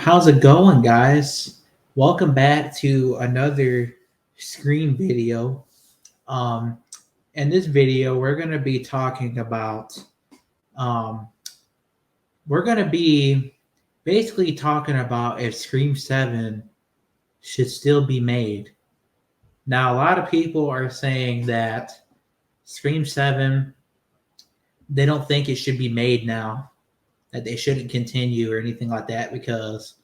How's it going, guys? Welcome back to another Scream video. Um, in this video, we're going to be talking about, um, we're going to be basically talking about if Scream 7 should still be made. Now, a lot of people are saying that Scream 7, they don't think it should be made now, that they shouldn't continue or anything like that because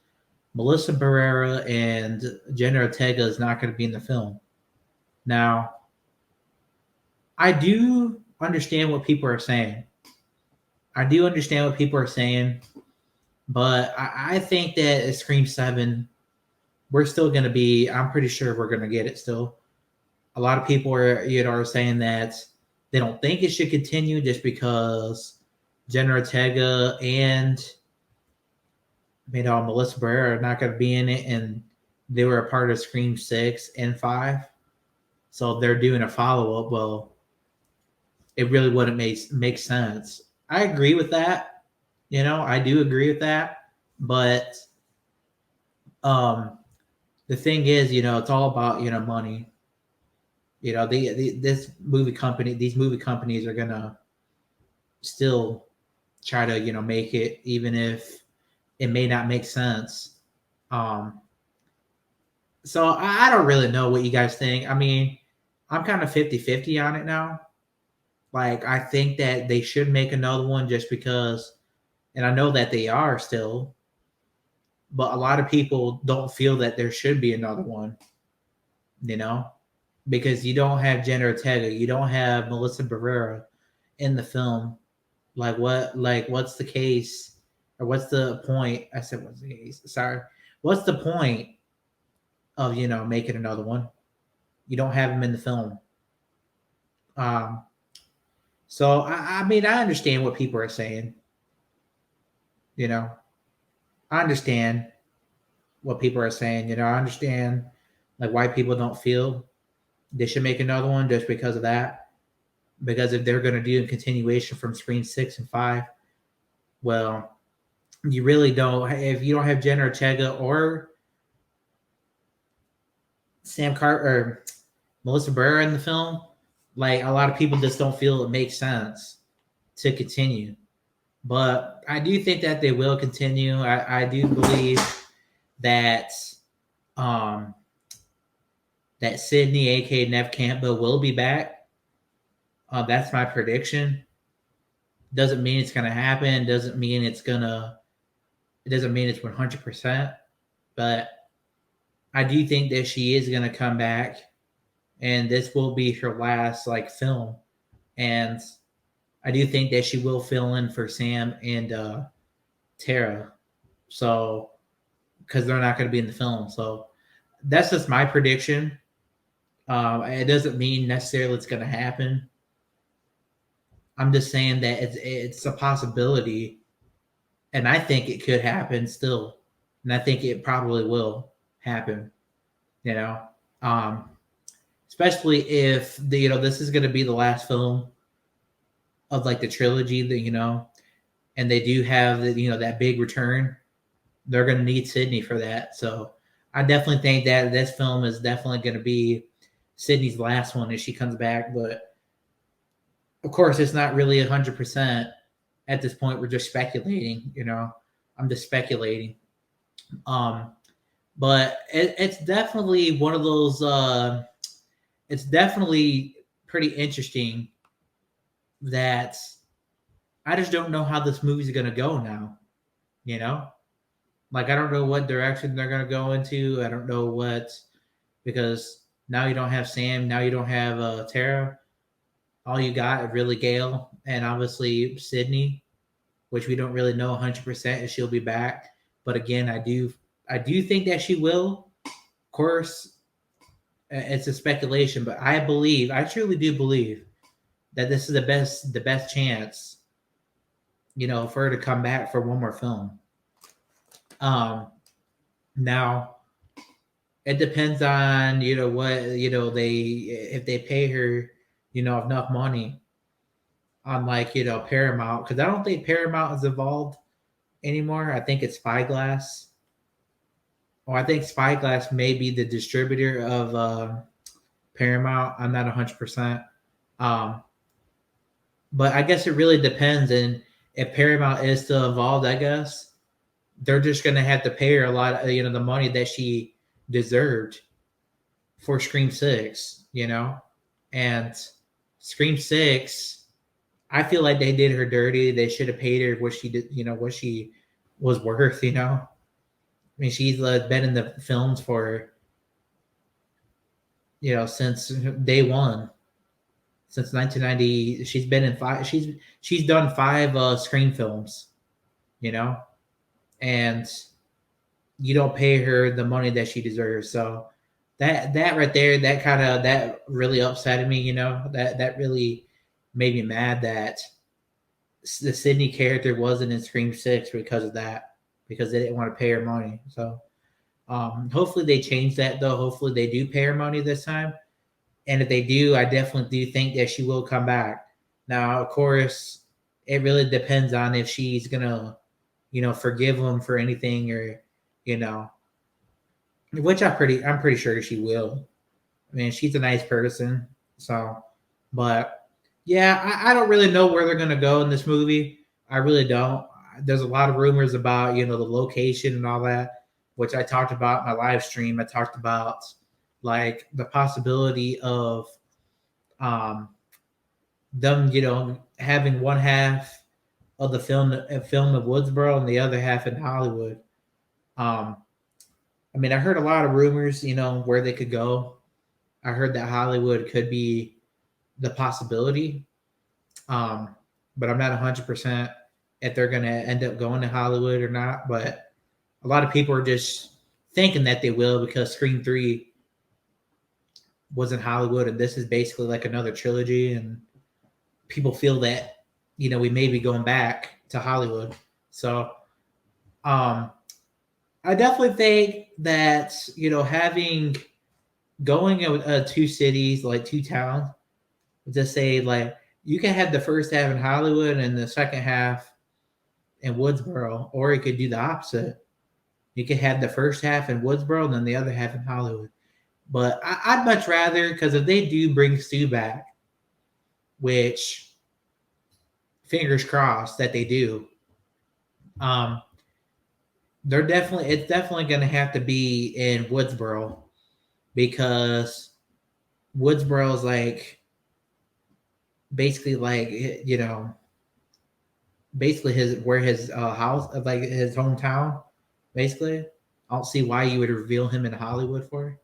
Melissa Barrera and Jenna Ortega is not going to be in the film. Now, I do understand what people are saying. I do understand what people are saying, but I think that at Scream 7, we're still going to be, I'm pretty sure we're going to get it still. A lot of people are saying that they don't think it should continue just because Jenna Ortega and Melissa Barrera are not going to be in it, and they were a part of Scream 6 and 5. So they're doing a follow up. Well, it really wouldn't make sense. I agree with that. I do agree with that. But um, the thing is, it's all about money. This movie company, these movie companies are gonna still try to make it, even if it may not make sense. Um, so I don't really know what you guys think. I mean, I'm kind of 50-50 on it now. Like, I think that they should make another one just because, and I know that they are still, but a lot of people don't feel that there should be another one, you know, because you don't have Jenna Ortega, you don't have Melissa Barrera in the film. What's the case, or what's the point? I said, what's the case? Sorry, what's the point of making another one? You don't have them in the film. Um, so I mean, I understand what people are saying. You know, I understand what people are saying. I understand like why people don't feel they should make another one just because of that. Because if they're going to do a continuation from Scream 6 and 5, well, you really don't. If you don't have Jenna Ortega or Sam Carter or Melissa Barrera in the film, like a lot of people just don't feel it makes sense to continue. But I do think that they will continue. I do believe that um, that Sydney, aka Nev Campbell, will be back. That's my prediction. Doesn't mean it's gonna happen. Doesn't mean it's gonna. It doesn't mean it's 100%. But I do think that she is gonna come back, and this will be her last like film. And I do think that she will fill in for Sam and Tara. So because they're not going to be in the film, so that's just my prediction. It doesn't mean necessarily it's going to happen. I'm just saying that it's a possibility, and I think it could happen still, and I think it probably will happen. You know, um, especially if this is going to be the last film of like the trilogy that and they do have that big return. They're going to need Sydney for that. So I definitely think that this film is definitely going to be Sydney's last one if she comes back. But of course, it's not really 100% at this point. We're just speculating. I'm just speculating. Um, but it's definitely one of those. It's definitely pretty interesting that I just don't know how this movie's going to go now. You know, like I don't know what direction they're going to go into. I don't know what, because now you don't have Sam, now you don't have Tara. All you got really Gail and obviously Sydney, which we don't really know 100% if she'll be back. But again, I do think that she will. Of course, it's a speculation, but I truly do believe that this is the best chance, for her to come back for one more film. Now it depends on what they, if they pay her enough money on like Paramount, because I don't think Paramount is involved anymore. I think it's Spyglass. Oh, I think Spyglass may be the distributor of Paramount. I'm not 100%. Um, but I guess it really depends. And if Paramount is still involved, I guess they're just going to have to pay her a lot of, the money that she deserved for Scream 6, And Scream 6, I feel like they did her dirty. They should have paid her what she did, what she was worth. I mean, she's been in the films for, since day one, since 1990. She's been in five. She's done five screen films, you know, and you don't pay her the money that she deserves. So that right there, that really upset me. That really made me mad that the Sydney character wasn't in Scream 6 because of that, because they didn't want to pay her money. So hopefully they change that, though. Hopefully they do pay her money this time. And if they do, I definitely do think that she will come back. Now, of course, it really depends on if she's gonna, forgive him for anything, or, which I'm pretty sure she will. I mean, she's a nice person. So, but yeah, I don't really know where they're gonna go in this movie. I really don't. There's a lot of rumors about, the location and all that, which I talked about in my live stream. I talked about like the possibility of them, having one half of the film of Woodsboro and the other half in Hollywood. Um, I mean, I heard a lot of rumors, where they could go. I heard that Hollywood could be the possibility, but I'm not 100% if they're going to end up going to Hollywood or not. But a lot of people are just thinking that they will, because Scream 3 was in Hollywood, and this is basically like another trilogy, and people feel that, we may be going back to Hollywood. So I definitely think that, having going two cities, like two towns, just say like you can have the first half in Hollywood and the second half in Woodsboro, or you could do the opposite. You could have the first half in Woodsboro and then the other half in Hollywood. But I'd much rather, because if they do bring Stu back, which fingers crossed that they do, it's definitely going to have to be in Woodsboro, because Woodsboro is like basically like, basically his house, like his hometown. Basically, I don't see why you would reveal him in Hollywood for.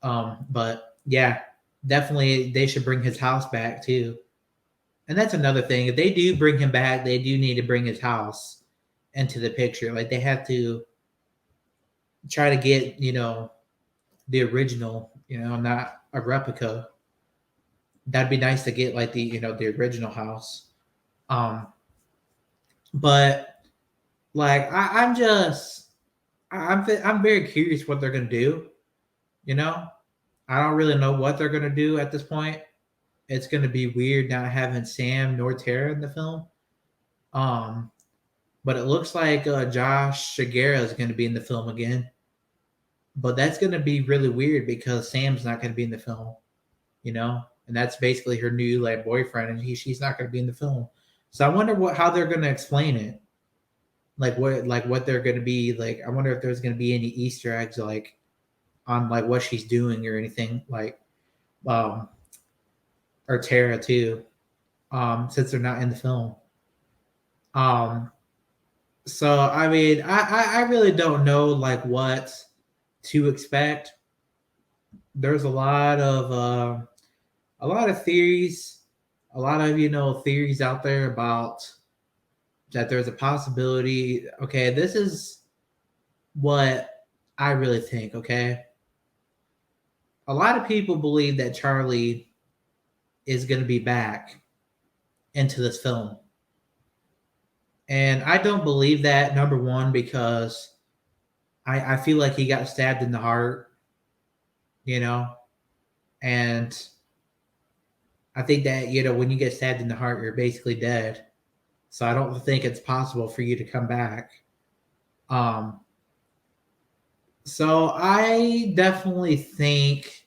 But yeah, definitely they should bring his house back too. And that's another thing. If they do bring him back, they do need to bring his house into the picture. Like they have to try to get, the original, not a replica. That'd be nice to get like the original house. But like I'm very curious what they're gonna do. I don't really know what they're gonna do at this point. It's gonna be weird not having Sam nor Tara in the film. But it looks like Josh Shigera is gonna be in the film again. But that's gonna be really weird because Sam's not gonna be in the film, and that's basically her new like boyfriend, and she's not gonna be in the film. So I wonder how they're gonna explain it. Like what they're gonna be like. I wonder if there's gonna be any Easter eggs like on like what she's doing or anything like, or Tara too, since they're not in the film. So I mean, I really don't know like what to expect. There's a lot of theories, a lot of theories out there about that there's a possibility. Okay, this is what I really think. Okay, a lot of people believe that Charlie is going to be back into this film. And I don't believe that, number one, because I feel like he got stabbed in the heart, and I think that, when you get stabbed in the heart, you're basically dead. So I don't think it's possible for you to come back. So I definitely think,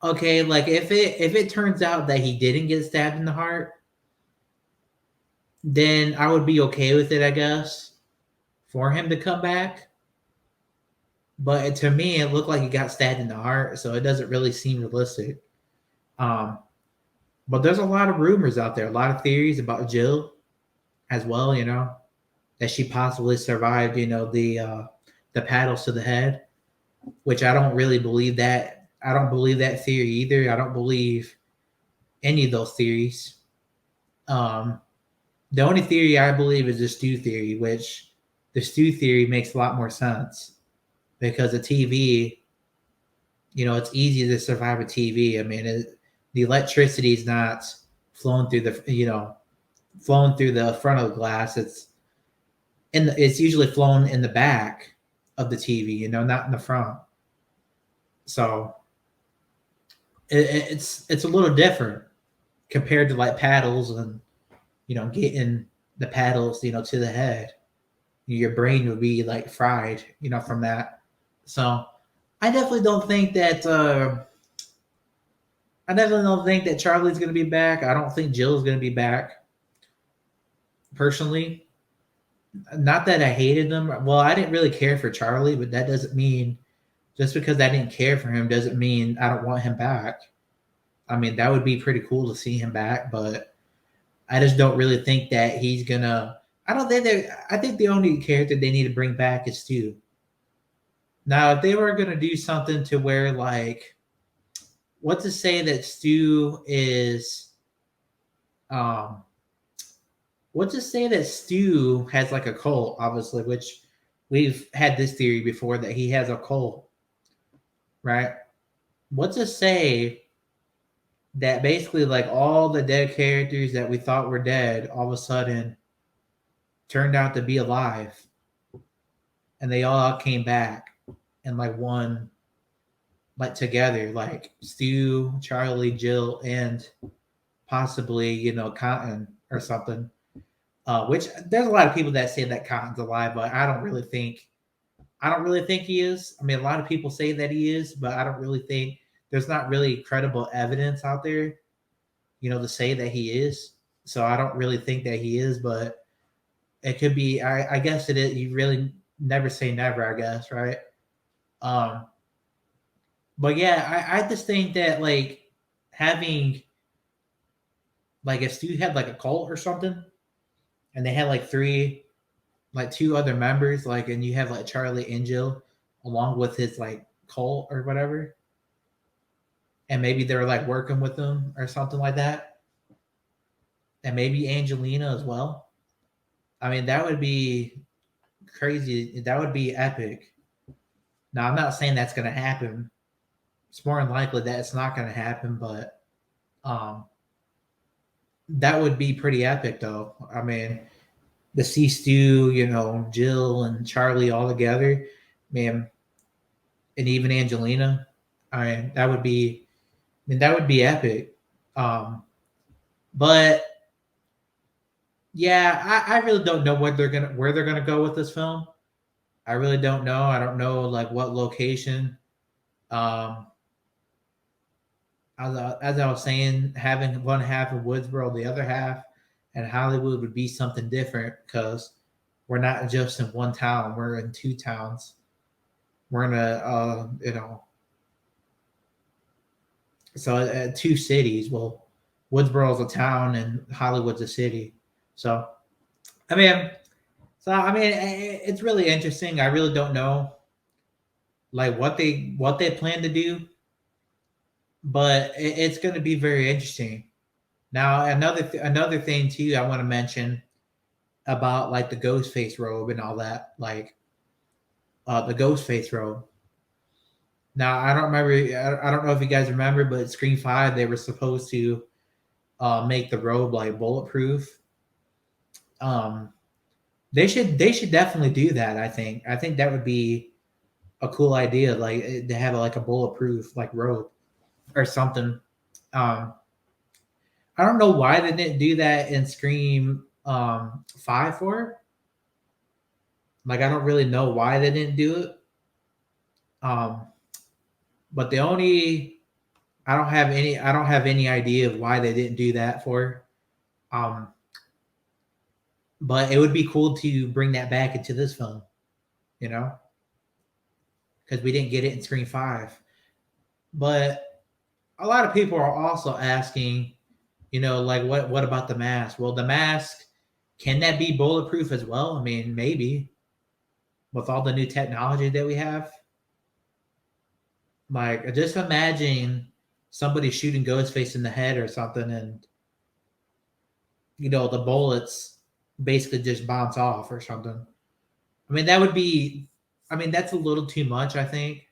okay, like if it turns out that he didn't get stabbed in the heart, then I would be okay with it, I guess, for him to come back. But to me, it looked like he got stabbed in the heart, so it doesn't really seem realistic. Um, but there's a lot of rumors out there, a lot of theories about Jill as well. That she possibly survived. The paddles to the head, which I don't really believe that. I don't believe that theory either. I don't believe any of those theories. Um, the only theory I believe is the stew theory, which the stew theory makes a lot more sense because a TV, it's easy to survive a TV. I mean, the electricity is not flowing through flowing through the front of the glass. It's usually flowing in the back of the TV, not in the front. So it's a little different compared to like paddles and getting the paddles to the head. Your brain would be like fried from that. So I definitely don't think that Charlie's going to be back. I don't think Jill's going to be back personally. Not that I hated them. Well, I didn't really care for Charlie, but that doesn't mean just because I didn't care for him doesn't mean I don't want him back. I mean, that would be pretty cool to see him back, but I just don't really think that he's gonna. I don't think that. I think the only character they need to bring back is Stu. Now, if they were gonna do something to where like, what to say that Stu is, um, what to say that Stu has like a cult, obviously, which we've had this theory before that he has a cult, right? What to say that basically like all the dead characters that we thought were dead all of a sudden turned out to be alive and they all came back and like one like together like Stu, Charlie, Jill, and possibly Cotton or something. Which there's a lot of people that say that Cotton's alive, but I don't really think he is. I mean, a lot of people say that he is, but I don't really think there's not really credible evidence out there, to say that he is. So I don't really think that he is, but it could be. I guess it is. You really never say never, I guess, right? Um, but yeah, I just think that like having like if Stu had like a cult or something, and they had like two other members, like, and you have like Charlie and Jill along with his like cult or whatever, and maybe they're like working with them or something like that, and maybe Angelina as well. I mean, that would be crazy. That would be epic. Now, I'm not saying that's going to happen. It's more than likely that it's not going to happen, but um, that would be pretty epic, though. I mean, the see Stu, Jill and Charlie all together, man, and even Angelina. I mean, that would be. I mean, that would be epic. But yeah, I really don't know where they're gonna go with this film. I really don't know. I don't know like what location. Um, as I was saying, having one half of Woodsboro, the other half, and Hollywood would be something different because we're not just in one town; we're in two towns. We're in two cities. Well, Woodsboro's a town and Hollywood's a city. So I mean, it's really interesting. I really don't know like what they plan to do, but it's going to be very interesting. Now, another thing too, I want to mention about like the ghost face robe and all that, like the ghost face robe. Now, I don't remember. I don't know if you guys remember, but Scream Five they were supposed to make the robe like bulletproof. Um, they should definitely do that. I think that would be a cool idea, like to have like a bulletproof like robe or something. Um, I don't know why they didn't do that in Scream Five for. Like I don't really know why they didn't do it. Um, but the only I don't have any idea of why they didn't do that for her. But it would be cool to bring that back into this film, you know, because we didn't get it in Scream 5. But a lot of people are also asking, like what about the mask? Well, the mask, can that be bulletproof as well? I mean, maybe with all the new technology that we have. Like, just imagine somebody shooting Ghostface in the head or something, and the bullets basically just bounce off or something. I mean, that would be. I mean, that's a little too much. I think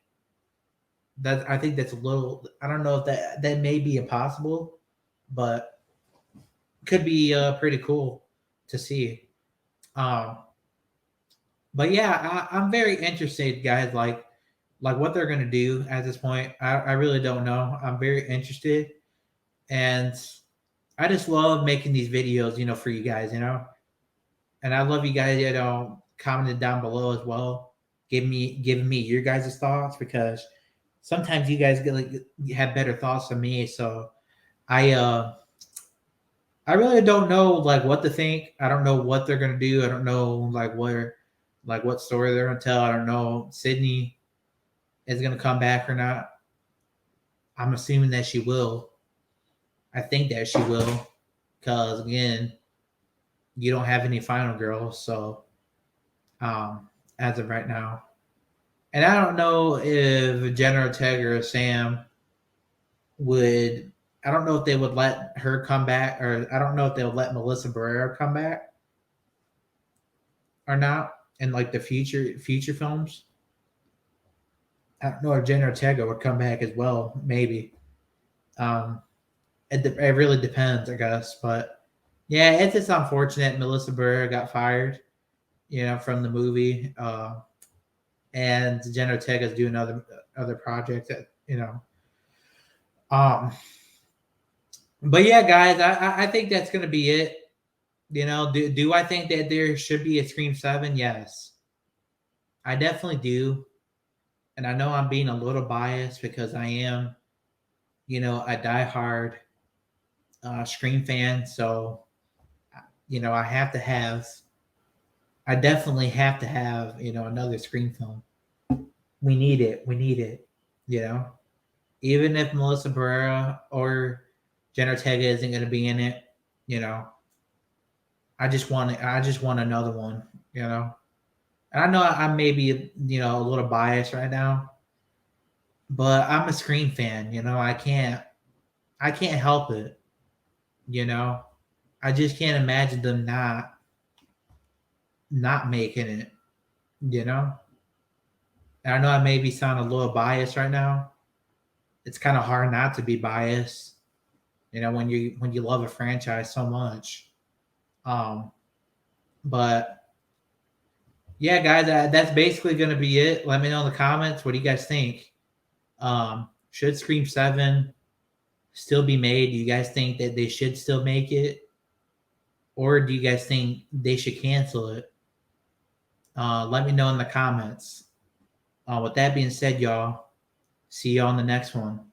that's a little. I don't know if that may be impossible, but could be pretty cool to see. Um, but yeah, I'm very interested, guys. Like what they're gonna do at this point. I really don't know. I'm very interested, and I just love making these videos, for you guys, and I love you guys, commenting down below as well, giving me your guys' thoughts, because sometimes you guys get like you have better thoughts than me. So I uh I really don't know like what to think. I don't know what they're gonna do. I don't know like what story they're gonna tell. I don't know Sydney is gonna come back or not. I'm assuming that she will. I think that she will, because again, you don't have any final girls, so um as of right now. And I don't know if Jenna Ortega or Sam would. I don't know if they would let her come back, or I don't know if they would let Melissa Barrera come back or not in like the future films. I don't know if Jenna Ortega would come back as well. Maybe. Um, it really depends, I guess. But yeah, it's just unfortunate Melissa Barrera got fired, from the movie, and Jenna Ortega's doing other projects that Um, but yeah, guys, I think that's gonna be it. Do I think that there should be a Scream 7? Yes, I definitely do. And I know I'm being a little biased because I am, a diehard Scream fan. So, I have to have, I definitely have to have, another Scream film. We need it. We need it. You know, even if Melissa Barrera or Jenna Ortega isn't going to be in it, you know, I just want another one. And I know I may be, a little biased right now, but I'm a Scream fan. I can't help it. You know, I just can't imagine them not making it. You know, and I know I may be sounding a little biased right now. It's kind of hard not to be biased. When you love a franchise so much. Um, but yeah, guys, that's basically going to be it. Let me know in the comments. What do you guys think? Should Scream 7 still be made? Do you guys think that they should still make it? Or do you guys think they should cancel it? Let me know in the comments. With that being said, y'all, see y'all on the next one.